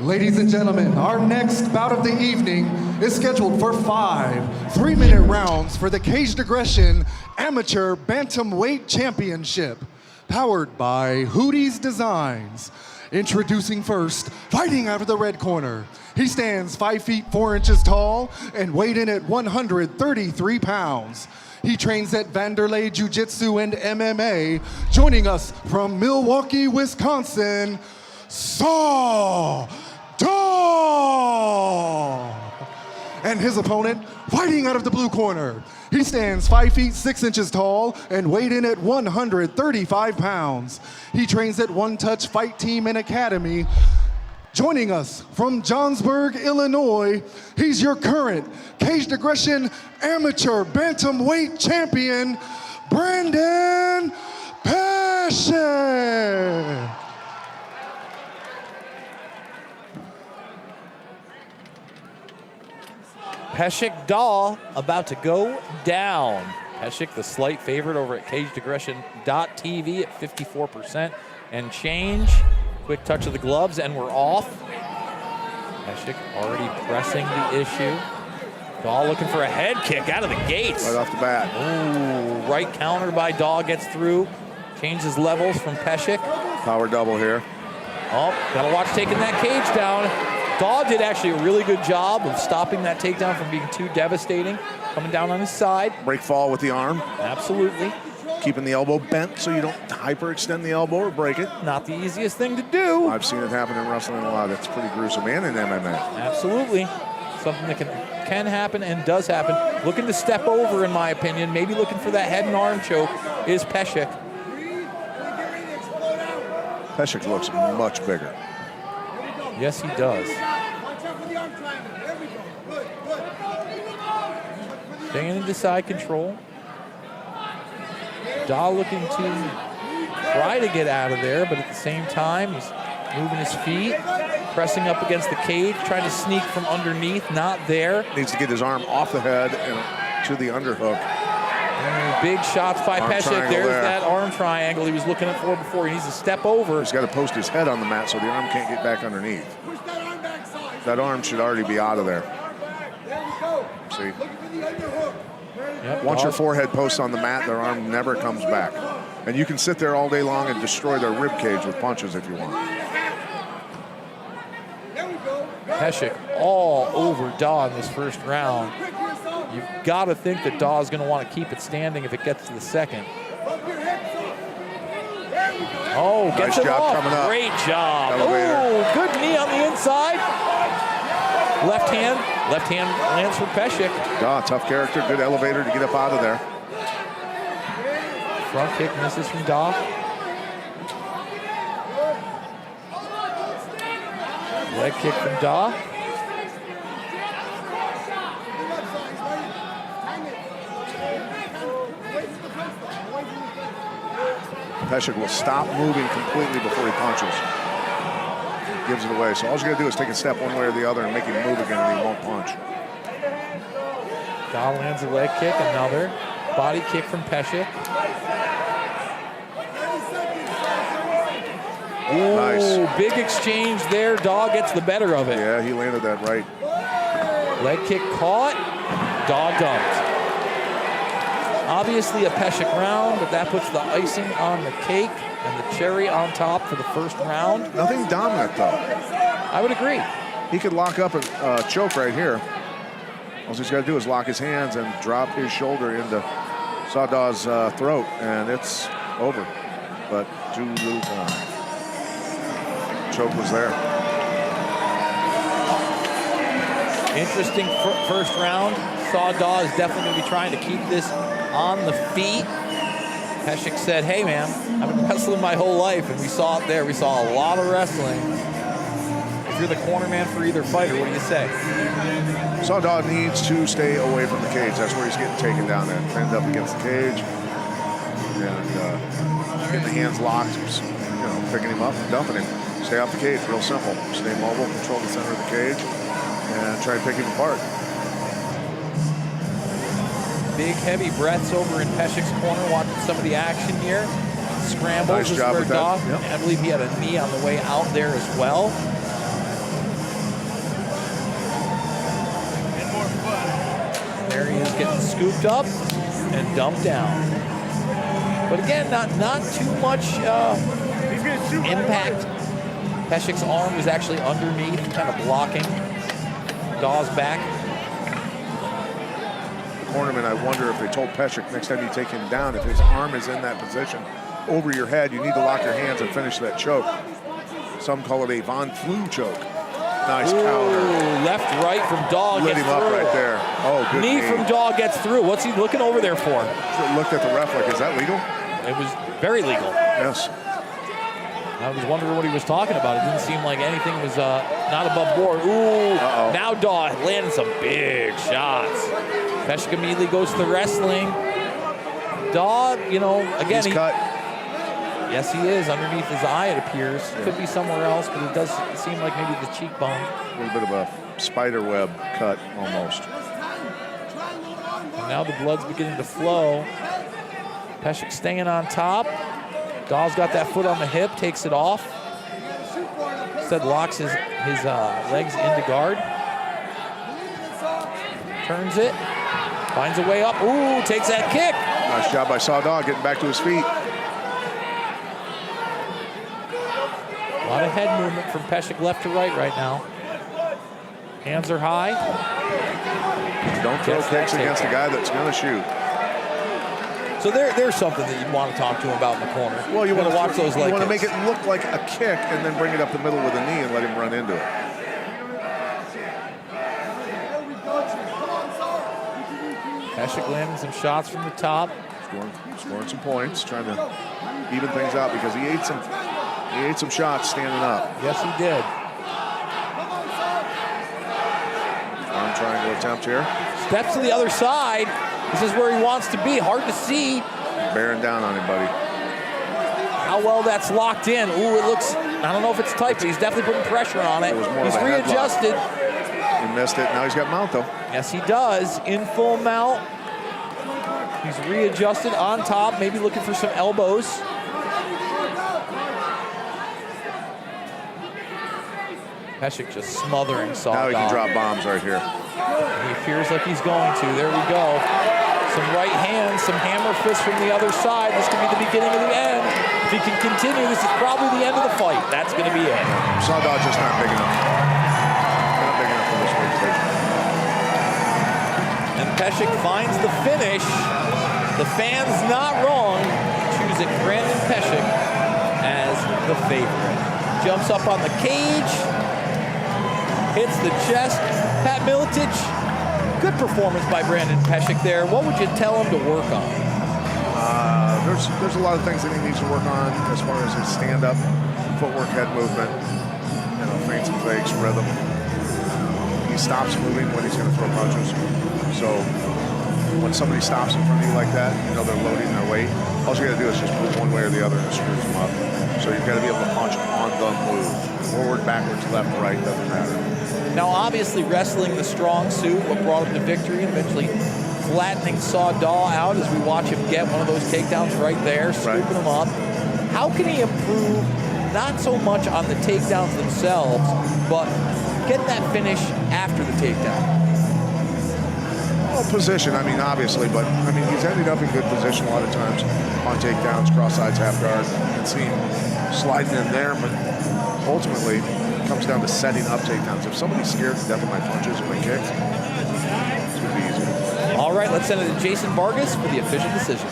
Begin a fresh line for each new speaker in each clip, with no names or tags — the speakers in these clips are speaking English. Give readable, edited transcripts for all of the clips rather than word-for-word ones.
Ladies and gentlemen, our next bout of the evening is scheduled for 5 3-minute rounds for the Caged Aggression Amateur Bantamweight Championship, powered by Hootie's Designs. Introducing first, fighting out of the red corner. He stands 5 feet 4 inches tall and weighed in at 133 pounds. He trains at Vanderlei Jiu-Jitsu and MMA. Joining us from Milwaukee, Wisconsin, Saw Dog! And his opponent, fighting out of the blue corner. He stands 5 feet 6 inches tall and weighed in at 135 pounds. He trains at One Touch Fight Team and Academy. Joining us from Johnsburg, Illinois, he's your current Caged Aggression Amateur Bantamweight Champion, Branden Peshek.
Peshek Daw about to go down. Peshek, the slight favorite over at CagedAggression.tv at 54% and change. Quick touch of the gloves and we're off. Peshek already pressing the issue. Daw looking for a head kick out of the gates.
Right off the bat.
Ooh, right counter by Daw, gets through. Changes levels from Peshek.
Power double here.
Oh, gotta watch taking that cage down. Daw did actually a really good job of stopping that takedown from being too devastating. Coming down on his side.
Break fall with the arm.
Absolutely.
Keeping the elbow bent so you don't hyperextend the elbow or break it.
Not the easiest thing to do.
I've seen it happen in wrestling a lot. It's pretty gruesome, and in MMA.
Absolutely. Something that can happen and does happen. Looking to step over, in my opinion, maybe looking for that head and arm choke, is Peshek.
Peshek looks much bigger.
Yes, he does. Staying into side control. Daw looking to try to get out of there, but at the same time, he's moving his feet, pressing up against the cage, trying to sneak from underneath, not there.
Needs to get his arm off the head and to the underhook.
Big shots by Peshek. There's
there.
that arm triangle he was looking at for before. He needs to step over.
He's got to post his head on the mat so the arm can't get back underneath. That arm should already be out of there. See?
Yep,
Once your forehead posts on the mat, their arm never comes back. And you can sit there all day long and destroy their rib cage with punches if you want.
Peshek all over Daw in this first round. You've got to think that Daw's going to want to keep it standing if it gets to the second. Oh, gets
Nice
it
job
off.
coming up.
Great job.
Elevator.
Oh, good knee on the inside. Left hand lands for Peshek.
Daw, tough character, good elevator to get up out of there.
Front kick misses from Daw. Leg kick from Daw.
Peshek will stop moving completely before he punches. Gives it away. So all you got to do is take a step one way or the other and make him move again and he won't punch.
Daw lands a leg kick, another body kick from Peshek. Ooh,
Nice.
Big exchange there. Daw gets the better of it.
Yeah, he landed that right.
Leg kick caught. Daw dumped. Obviously a Peshek round, but that puts the icing on the cake and the cherry on top for the first round.
Nothing dominant though.
I would agree.
He could lock up a choke right here. All he's got to do is lock his hands and drop his shoulder into Sawdaw's throat, and it's over. But too little time. Choke was there.
Interesting first round. Sawdaw is definitely going to be trying to keep this on the feet. Peshek said, hey man, I've been wrestling my whole life, and we saw it there. We saw a lot of wrestling. If you're the corner man for either fighter, what do you say?
Sawdaw needs to stay away from the cage. That's where he's getting taken down there. Pinned up against the cage. And getting the hands locked, picking him up and dumping him. Stay off the cage, real simple. Stay mobile, control the center of the cage, and try to pick him apart.
Big, heavy breaths over in Peshek's corner, watching some of the action here. Scrambles
Nice
is
job
where
with that.
Daw,
Yep.
I believe he had a knee on the way out there as well. there he is getting scooped up and dumped down. But again, not too much impact. Peshek's arm was actually underneath, kind of blocking Daw's back.
The cornerman, I wonder if they told Peshek next time you take him down, if his arm is in that position over your head, you need to lock your hands and finish that choke. Some call it a Von Flu choke. Nice counter.
Left, right from Daw.
Lit him up right there. Oh, good
knee from Daw gets through. What's he looking over there for?
Looked at the ref like, is that legal?
It was very legal.
Yes.
I was wondering what he was talking about. It didn't seem like anything was not above board. Ooh, now Daw landing some big shots. Peshek immediately goes to the wrestling. Daw, you know, again,
he's cut.
Yes, he is. Underneath his eye, it appears. Could be somewhere else, but it does seem like maybe the cheekbone.
A little bit of a spider web cut, almost.
And now the blood's beginning to flow. Peshek staying on top. Daw's got that foot on the hip, takes it off. Instead locks his legs into guard. Turns it. Finds a way up. Ooh, takes that kick.
Nice job by Sawdaw getting back to his feet.
A lot of head movement from Peshek left to right now. Hands are high.
Don't throw kicks against a guy that's going to shoot.
So there's something that you'd want to talk to him about in the corner.
Well, you want to
watch those leg
You want to make
kicks.
it look like a kick and then bring it up the middle with a knee and let him run into it.
Peshek landing some shots from the top.
Scoring some points, trying to even things out because he ate some shots standing up.
Yes, he did.
Arm triangle attempt here.
Steps to the other side. This is where he wants to be. Hard to see.
Bearing down on him, buddy.
How well that's locked in. Ooh, it looks, I don't know if it's tight, but he's definitely putting pressure on it. He's readjusted.
He missed it. Now he's got mount, though.
Yes, he does. In full mount. He's readjusted on top, maybe looking for some elbows. Peshek just smothering Sawdaw.
Now he can drop bombs right here.
He appears like he's going to. There we go. Some right hands, some hammer fists from the other side. This could be the beginning of the end. If he can continue, this is probably the end of the fight. That's going to be it.
Sawdaw just not big enough. Not big enough for this weight division.
And Peshek finds the finish. The fans not wrong, choosing Branden Peshek as the favorite. Jumps up on the cage, hits the chest. Pat Miletich, good performance by Branden Peshek there. What would you tell him to work on?
There's a lot of things that he needs to work on as far as his stand-up, footwork, head movement, feints and fakes, rhythm. He stops moving when he's going to throw punches. So when somebody stops in front of you like that, they're loading their weight. All you got to do is just move one way or the other and it screws them up. So you've got to be able to punch on the move. Forward, backwards, left, right, doesn't matter.
Now, obviously, wrestling the strong suit, what brought him to victory, and eventually flattening Sawdaw out as we watch him get one of those takedowns right there, scooping him up. How can he improve, not so much on the takedowns themselves, but get that finish after the takedown?
Well, position, obviously, but, he's ended up in good position a lot of times on takedowns, cross sides, half guard. You can see him sliding in there, but ultimately, it comes down to setting up takedowns. If somebody's scared to death of my punches and my kicks, it's going to be easy.
All right, let's send it to Jason Vargas for the official decision.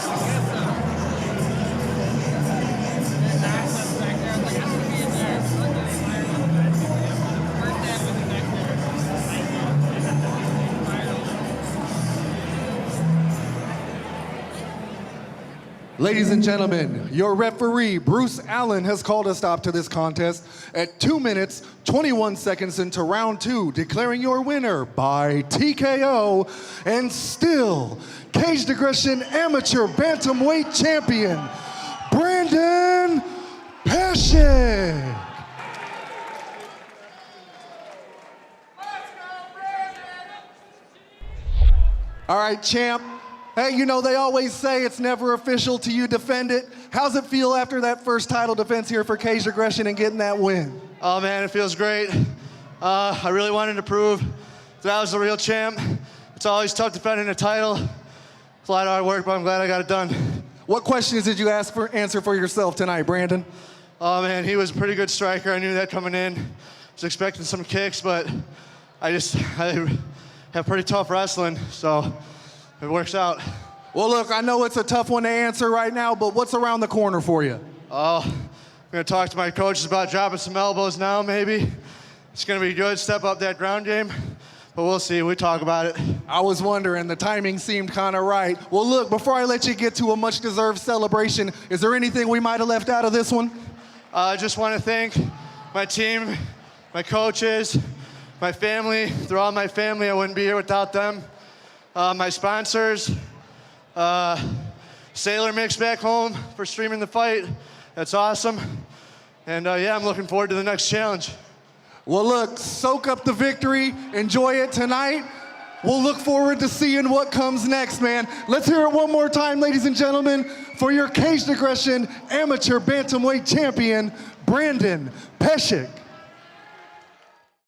Ladies and gentlemen, your referee, Bruce Allen, has called a stop to this contest at 2 minutes, 21 seconds into round 2, declaring your winner by TKO and still Caged Aggression Amateur Bantamweight Champion, Branden Peshek. All right, champ. Hey, they always say it's never official till you defend it. How's it feel after that first title defense here for Caged Aggression and getting that win?
Oh man, it feels great. I really wanted to prove that I was the real champ. It's always tough defending a title. It's a lot of hard work, but I'm glad I got it done.
What questions did you answer for yourself tonight, Branden?
Oh man, he was a pretty good striker. I knew that coming in. I was expecting some kicks, but I have pretty tough wrestling, so it works out.
Well, look, I know it's a tough one to answer right now, but what's around the corner for you?
Oh, I'm gonna talk to my coaches about dropping some elbows now, maybe. It's gonna be good, step up that ground game, but we'll see, we talk about it.
I was wondering, the timing seemed kind of right. Well, look, before I let you get to a much-deserved celebration, is there anything we might have left out of this one?
I just want to thank my team, my coaches, my family. They're all my family. I wouldn't be here without them. My sponsors, Sailor Mix back home for streaming the fight. That's awesome. And yeah, I'm looking forward to the next challenge.
Well, look, soak up the victory. Enjoy it tonight. We'll look forward to seeing what comes next, man. Let's hear it one more time, ladies and gentlemen, for your Caged Aggression Amateur Bantamweight Champion, Branden Peshek.